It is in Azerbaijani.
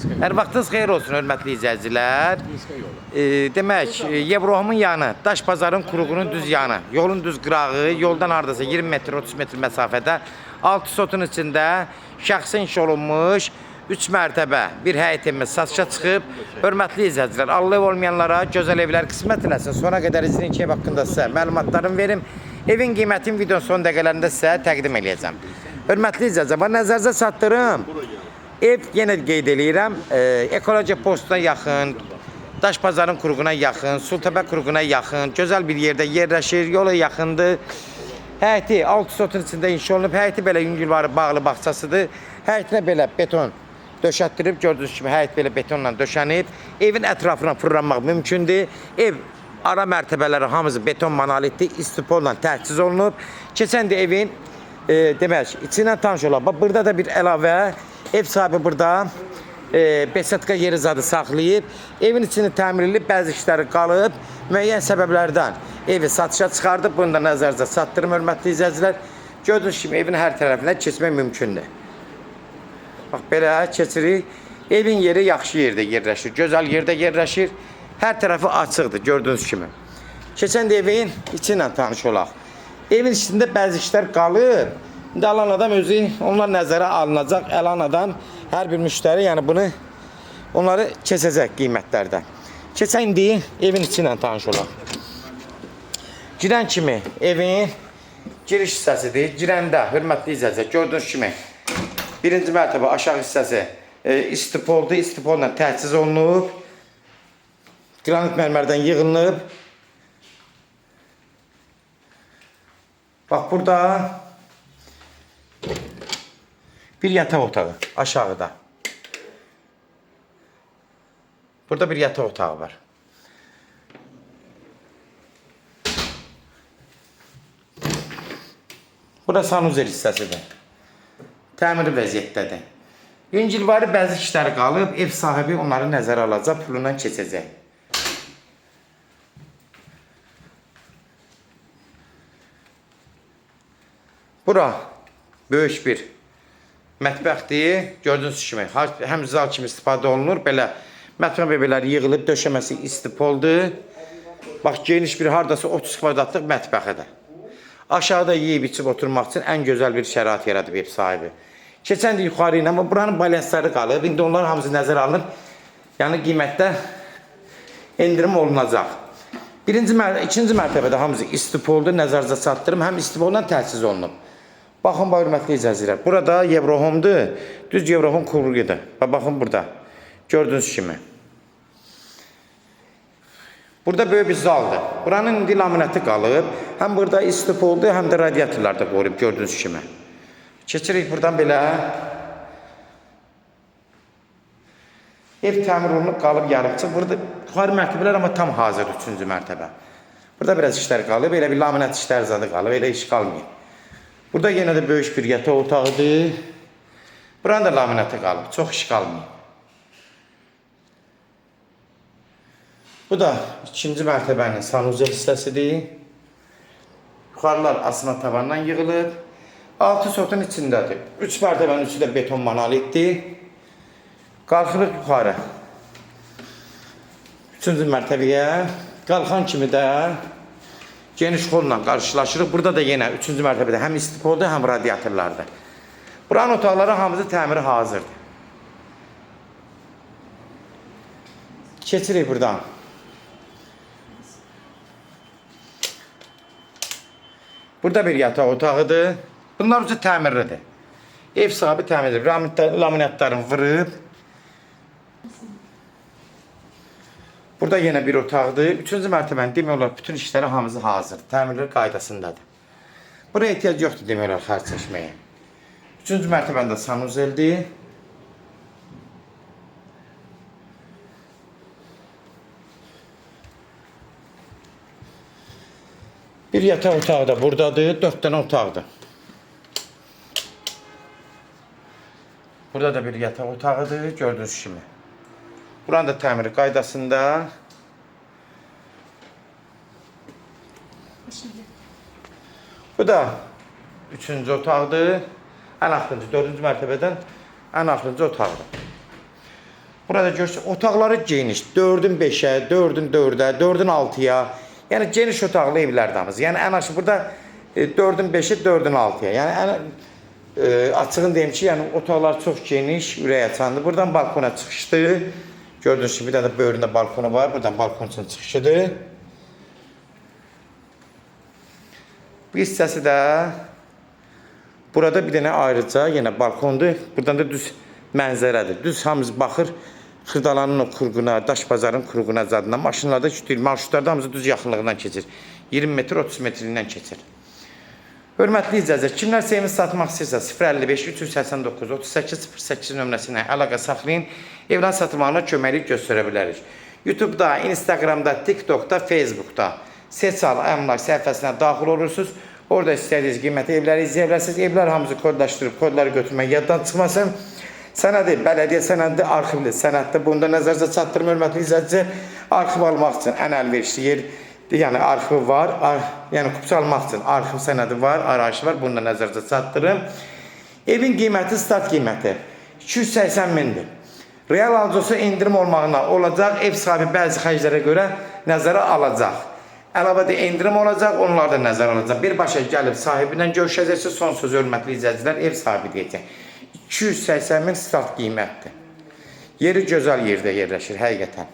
Hər vaxtınız xeyir olsun, hörmətli izləyicilər. Demək, Yevrohomun yanı, Daş Bazarın kuruğunun düz yanı, yolun düz qırağı, yoldan hardasa 20 metr, 30 metr məsafədə 6 sotun içində şəxsi inşa olunmuş 3 mərtəbə bir həyətimiz satışa çıxıb. Hörmətli izləyicilər, Allah ev olmayanlara gözəl evlər qismət eləsin. Sona qədər izləyin ki, ev haqqında sizə məlumatlarımı verim. Evin qiymətini videonun son dəqiqələrində sizə təqdim edəcəm. Hörmətli izləyicilər, nəzərinizə çatdırım. Ev yenə qeyd edirəm, ekoloji postuna yaxın, Daş Bazarın kuruğuna yaxın, Sultəpə kuruğuna yaxın, gözəl bir yerdə yerləşir, yola yaxındır. Həyəti 6 sotun içində inşa olunub, həyəti belə yüngülvarı bağlı bağçasıdır. Həyətinə belə beton döşətdirib, gördüyünüz kimi həyət belə betonla döşənib. Evin ətrafına fırlanmaq mümkündür. Ev ara mərtəbələri hamısı beton monolitli, istipolla təchiz olunub. Keçən də evin demək, içindən tanış olaq. Bax, burada da bir əlavə, ev sahibi burada besetka yeri zadı saxlayıb. Evin içini təmir edib, bəzi işləri qalıb. Müəyyən səbəblərdən evi satışa çıxardıb. Bunu da nəzərinizə çatdırım, hörmətli izləyicilər. Gördüyünüz kimi evin hər tərəfindən keçmək mümkündür. Bax, belə keçirik. Evin yeri yaxşı yerdə yerləşir, gözəl yerdə yerləşir. Hər tərəfi açıqdır, gördüyünüz kimi. Keçən də evin içi ilə tanış olaq. Evin içində bəzi işlər qalıb. İndi alan adam özü, onlar nəzərə alınacaq. Alan adam, hər bir müştəri, yəni bunu, onları keçəcək qiymətlərdən. Keçən indi evin içi ilə tanış olaq. Girən kimi evin giriş hissəsidir. Girəndə, hörmətli izləyicilər, gördüyünüz kimi birinci mərtəbə aşağı hissəsi istipoldur. İstipolla təchiz olunub. Granit mərmərdən yığılıb. Bax, burada bir yataq otağı aşağıda. Burada bir yataq otağı var. Burada sanuzel hissəsidir. Təmiri vəziyyətdədir. Yüngülvari bəzi işləri qalıb, ev sahibi onları nəzərə alacaq, pulundan keçəcək. Bura böyük bir mətbəxdir. Gördüyünüz kimi, həm zal kimi istifadə olunur. Belə mətbəx bebeləri yığılıb, döşəməsi istipoldur. Bax, geniş bir hardası 30 kvadratlıq mətbəxidir. Aşağıda yeyib içib oturmaq üçün ən gözəl bir şərait yaradıb ev sahibi. Keçən də yuxarı ilə, amma buranın balansları qalıb. İndi onlar hamısı nəzərə alınır. Yəni qiymətdə endirim olunacaq. İkinci mərtəbədə hamısı istipoldur. Nəzərinizə çatdırım. Həm istipoldan təchiz olunub. Baxın, hörmətli izləyicilər. Burada Yevrohomdur. Düz Yevrohom kuruğudur. Baxın burada. Gördüyünüz kimi. Burada böyük bir zaldır. Buranın indi laminatı qalıb. Həm burada istipoldur, həm də radiatorlar da qoyulub. Gördüyünüz kimi. Keçirik buradan belə. Ev təmir olunub, qalıb yarımçıq. Burada yuxarı mərtəbələr, amma tam hazır 3-cü mərtəbə. Burada biraz işlər qalıb. Elə bir laminat işlər zadı qalıb. Elə iş qalmayıb. Burada yenə də böyük bir yataq otağıdır. Buranın da laminatı qalıb. Çox iş qalmayıb. Bu da 2-ci mərtəbənin sanuzel hissəsidir. Yuxarılar asma tavandan yığılıb. 6 sotun içindədir. 3 mərtəbənin üçü də beton monolitdir. Qalxırıq yuxarı. 3-cü mərtəbəyə. Qalxan kimi də geniş xolla qarşılaşırıq. Burada da yenə 3-cü mərtəbədə həm istipoldur, həm radiatorlardır. Buranın otaqları hamısı təmiri hazırdır. Keçirik buradan. Burada bir yataq otağıdır. Bunlar ucu təmirlidir. Ev sahibi təmirlidir. Laminatlarını vırıb. Burada yenə bir otaqdır. 3-cü mərtəbənin demək olar bütün işləri hamısı hazırdır. Təmirlər qaydasındadır. Buraya ehtiyac yoxdur demək olar xərc çəkməyə. 3-cü mərtəbəndə sanuzeldir. Bir yataq otağı da buradadır. 4 dənə otaqdır. Burada da bir yataq otağıdır. Gördüyünüz kimi. Buranın da təmiri qaydasında. Bu da 3-cü otaqdır. Ən axırıncı, 4-cü mərtəbədən ən axırıncı otaqdır. Burada görürsünüz, otaqları geniş. 4-ün 5-ə, 4-ün 4-ə, 4-ün 6-ya. Yəni geniş otaqlı evlərdəmiz. Yəni ən aşağı burada 4-ün 5-ə, 4-ün 6-ya. Yəni ən açığını deyim ki, yəni otaqlar çox geniş, ürək açandır. Buradan balkona çıxışdır. Gördüyünüz kimi bir dənə böyründə balkonu var. Buradan balkon üçün çıxışıdır. Bu hissəsi də burada bir dənə ayrıca yenə balkondur. Buradan da düz mənzərədir. Düz hamımız baxır Xırdalanın o kurğuna, Daşbazarın kurğuna zadına. Maşınlarda kütür, marşrutlarda hamısı düz yaxınlığından keçir. 20 metr, 30 metrindən keçir. Hörmətli izləyicilər, kimlər sevimi satmaq istəyirsə 055 389 3808 nömrəsi ilə əlaqə saxlayın. Evlərin satılmağına köməklik göstərə bilərik. YouTube'da, Instagram'da, TikTok'da, Facebook'da Seçal Əmlak səhifəsinə daxil olursunuz. Orada istədiyiniz qiyməti evləri izləyə bilərsiniz. Evlər hamısı kodlaşdırıb, kodları götürmək yaddan çıxmasın. Sənədi, bələdiyyə sənədi, arxivli sənəddə bunda nəzərdə çatdırım, hörmətli izləyicilər. Arxiv almaq üçün ən əlverişli yer, yəni arxiv var, yəni kupça almaq üçün arxiv sənədi var, arayışı var, bunda nəzərdə çatdırım. Evin qiyməti, start qiyməti 280 mindir. Real alıcısı indirim olmağına olacaq, ev sahibi bəzi xərclərə görə nəzərə alacaq. Əlavə də indirim olacaq, onlar da nəzərə alacaq. Birbaşa gəlib sahibi ilə görüşəcəksiniz, son söz hörmətli izləyicilər, ev sahibi deyəcək. 280 min start qiymətdir. Yeri gözəl yerdə yerləşir, həqiqətən.